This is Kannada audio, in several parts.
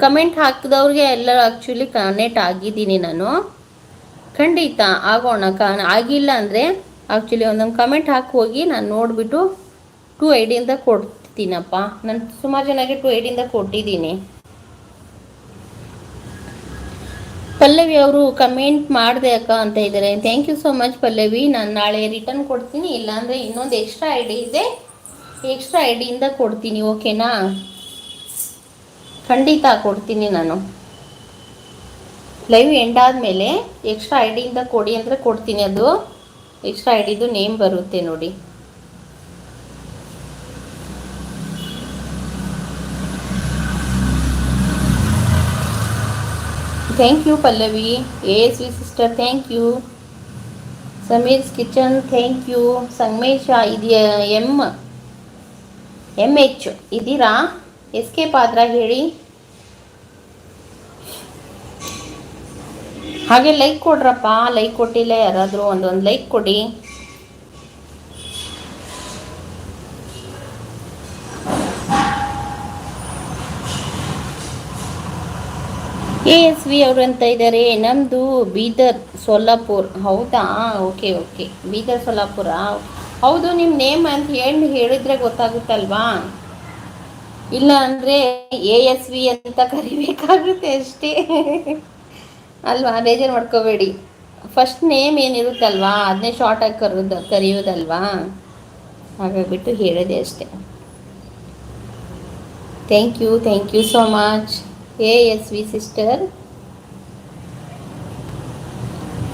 ಕಮೆಂಟ್ ಹಾಕಿದವ್ರಿಗೆ ಎಲ್ಲ ಆ್ಯಕ್ಚುಲಿ ಕನೆಕ್ಟ್ ಆಗಿದ್ದೀನಿ ನಾನು. ಖಂಡಿತ ಆಗೋಣ. ಆಗಿಲ್ಲ ಅಂದರೆ ಆ್ಯಕ್ಚುಲಿ ಒಂದೊಂದು ಕಮೆಂಟ್ ಹಾಕಿ ಹೋಗಿ ನಾನು ನೋಡಿಬಿಟ್ಟು 2 ಐಡಿಯಿಂದ ಕೊಡ್ತೀನಪ್ಪ. ನಾನು ಸುಮಾರು ಜನಕ್ಕೆ 2 ಐಡಿಯಿಂದ ಕೊಟ್ಟಿದ್ದೀನಿ. ಪಲ್ಲವಿ ಅವರು ಕಮೆಂಟ್ ಮಾಡಿದೆ ಅಕ್ಕ ಅಂತ ಇದ್ದಾರೆ. Thank you so much Pallavi. ನಾನು ನಾಳೆ ರಿಟರ್ನ್ ಕೊಡ್ತೀನಿ, ಇಲ್ಲಾಂದರೆ ಇನ್ನೊಂದು ಎಕ್ಸ್ಟ್ರಾ ಐಡಿ ಇದೆ, ಎಕ್ಸ್ಟ್ರಾ ಐಡಿಯಿಂದ ಕೊಡ್ತೀನಿ. ಓಕೆನಾ? ಖಂಡಿತ ಕೊಡ್ತೀನಿ. ನಾನು ಲೈವ್ ಎಂಡ್ ಆದಮೇಲೆ ಎಕ್ಸ್ಟ್ರಾ ಐಡಿಯಿಂದ ಕೊಡಿ ಅಂದರೆ ಕೊಡ್ತೀನಿ. ಅದು ಎಕ್ಸ್ಟ್ರಾ ಐಡಿದು ನೇಮ್ ಬರುತ್ತೆ ನೋಡಿ. Thank you Pallavi. ASV sister thank you. Sameer's kitchen thank you. Sangamesha ಇದೆಯಾ? MH ಇದ್ದೀರಾ? ಎಸ್ಕೇಪ್ ಆದ್ರಾ ಹೇಳಿ. ಹಾಗೆ ಲೈಕ್ ಕೊಡ್ರಪ್ಪ. ಲೈಕ್ ಕೊಟ್ಟಿಲ್ಲ ಯಾರಾದರೂ ಒಂದೊಂದು ಲೈಕ್ ಕೊಡಿ. ASV ಅವರು ಅಂತ ಇದ್ದಾರೆ. ನಮ್ಮದು ಬೀದರ್ ಸೊಲ್ಲಾಪುರ್. ಹೌದಾ? Okay okay. ಬೀದರ್ ಸೊಲ್ಲಾಪುರ. ಹೌದು, ನಿಮ್ಮ ನೇಮ್ ಅಂತ ಹೇಳಿದರೆ ಗೊತ್ತಾಗುತ್ತಲ್ವಾ? ಇಲ್ಲ ಅಂದರೆ ASV ಅಂತ ಕರಿಬೇಕಾಗುತ್ತೆ ಅಷ್ಟೇ ಅಲ್ವಾ? ಬೇಜಾರು ಮಾಡ್ಕೋಬೇಡಿ. ಫಸ್ಟ್ ನೇಮ್ ಏನಿರುತ್ತಲ್ವಾ ಅದನ್ನೇ ಶಾರ್ಟಾಗಿ ಕರೆಯೋದಲ್ವಾ, ಹಾಗಾಗಿಬಿಟ್ಟು ಹೇಳಿದೆ ಅಷ್ಟೇ. Thank you so much ASV sister.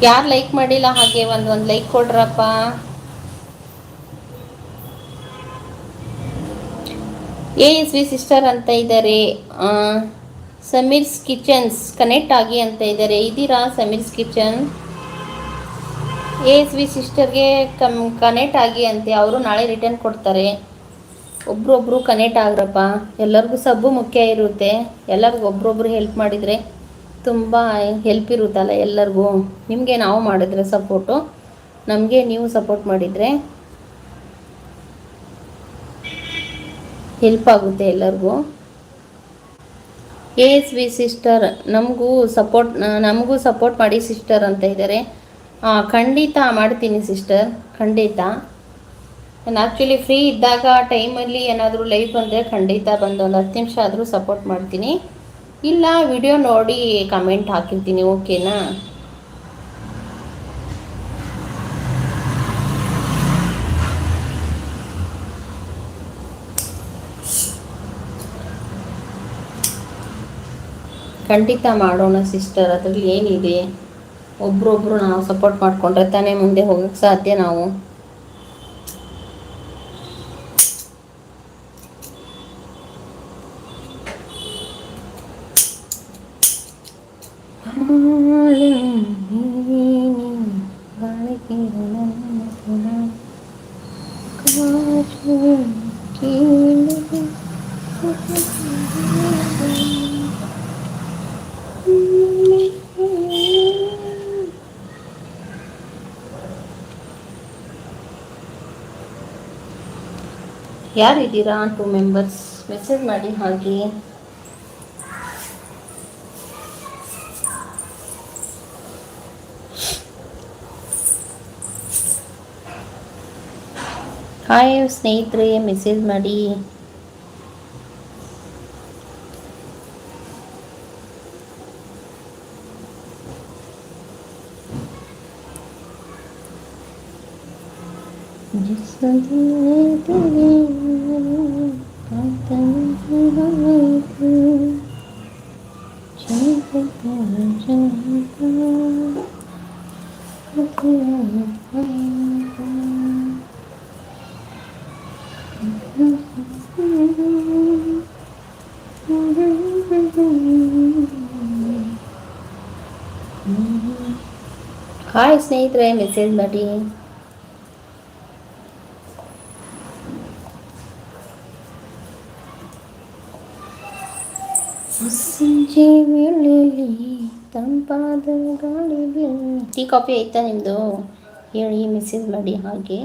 ಯಾರು ಲೈಕ್ ಮಾಡಿಲ್ಲ ಹಾಗೆ ಒಂದು ಲೈಕ್ ಕೊಡ್ರಪ್ಪ. ASV ಸಿಸ್ಟರ್ ಅಂತ ಇದ್ದಾರೆ. ಸಮೀರ್ಸ್ ಕಿಚನ್ಸ್ ಕನೆಕ್ಟ್ ಆಗಿ ಅಂತ ಇದ್ದಾರೆ. ಇದ್ದೀರಾ ಸಮೀರ್ಸ್ ಕಿಚನ್? ASV ಸಿಸ್ಟರ್ಗೆ ಕನೆಕ್ಟ್ ಆಗಿ ಅಂತೆ. ಅವರು ನಾಳೆ ರಿಟರ್ನ್ ಕೊಡ್ತಾರೆ. ಒಬ್ರೊಬ್ರು ಕನೆಕ್ಟ್ ಆಗ್ರಪ್ಪ. ಎಲ್ಲರಿಗೂ ಸಬ್ಬು ಮುಖ್ಯ ಇರುತ್ತೆ. ಎಲ್ಲರಿಗೂ ಒಬ್ರೊಬ್ರು ಹೆಲ್ಪ್ ಮಾಡಿದರೆ ತುಂಬ ಹೆಲ್ಪ್ ಇರುತ್ತಲ್ಲ ಎಲ್ಲರಿಗೂ. ನಿಮಗೆ ನಾವು ಮಾಡಿದ್ರೆ ಸಪೋರ್ಟು, ನಮಗೆ ನೀವು ಸಪೋರ್ಟ್ ಮಾಡಿದರೆ ಹೆಲ್ಪ್ ಆಗುತ್ತೆ ಎಲ್ಲರಿಗೂ. ASV ಸಿಸ್ಟರ್ ನಮಗೂ ಸಪೋರ್ಟ್ ಮಾಡಿ ಸಿಸ್ಟರ್ ಅಂತ ಇದ್ದಾರೆ. ಖಂಡಿತ ಮಾಡ್ತೀನಿ ಸಿಸ್ಟರ್, ಖಂಡಿತ. ನಾನು ಆ್ಯಕ್ಚುಲಿ ಫ್ರೀ ಇದ್ದಾಗ ಟೈಮಲ್ಲಿ ಏನಾದರೂ ಲೈವ್ ಬಂದರೆ ಖಂಡಿತ ಬಂದು ಒಂದು 10 ನಿಮಿಷ ಆದರೂ ಸಪೋರ್ಟ್ ಮಾಡ್ತೀನಿ. ಇಲ್ಲ ವಿಡಿಯೋ ನೋಡಿ ಕಮೆಂಟ್ ಹಾಕಿರ್ತೀನಿ. ಓಕೆನಾ? ಖಂಡಿತ ಮಾಡೋಣ ಸಿಸ್ಟರ್, ಅದರಲ್ಲಿ ಏನಿದೆ. ಒಬ್ರೊಬ್ರು ನಾವು ಸಪೋರ್ಟ್ ಮಾಡಿಕೊಂಡ್ರೆ ತಾನೇ ಮುಂದೆ ಹೋಗೋಕ್ಕೆ ಸಾಧ್ಯ ನಾವು. ಯಾರಿದ್ದೀರಾ? 2 ಮೆಂಬರ್ಸ್ ಮೆಸೇಜ್ ಮಾಡಿ ಹಾಗೆ. ಹಾಯ್ ಸ್ನೇಹಿತರೆ, ಮೆಸೇಜ್ ಮಾಡಿ. ಹಾಯ್ ಸ್ನೇಹಿತರೆ, ಮೆಸೇಜ್ ಮಾಡಿ. ಸಂಜೆ ವೇಳೆಯಲ್ಲಿ ತಂಪಾದ ಗಾಳಿ. ಟೀ ಕಾಫಿ ಆಯ್ತಾ ನಿಮ್ಮದು? ಹೇಳಿ, ಮೆಸೇಜ್ ಮಾಡಿ ಹಾಗೆ.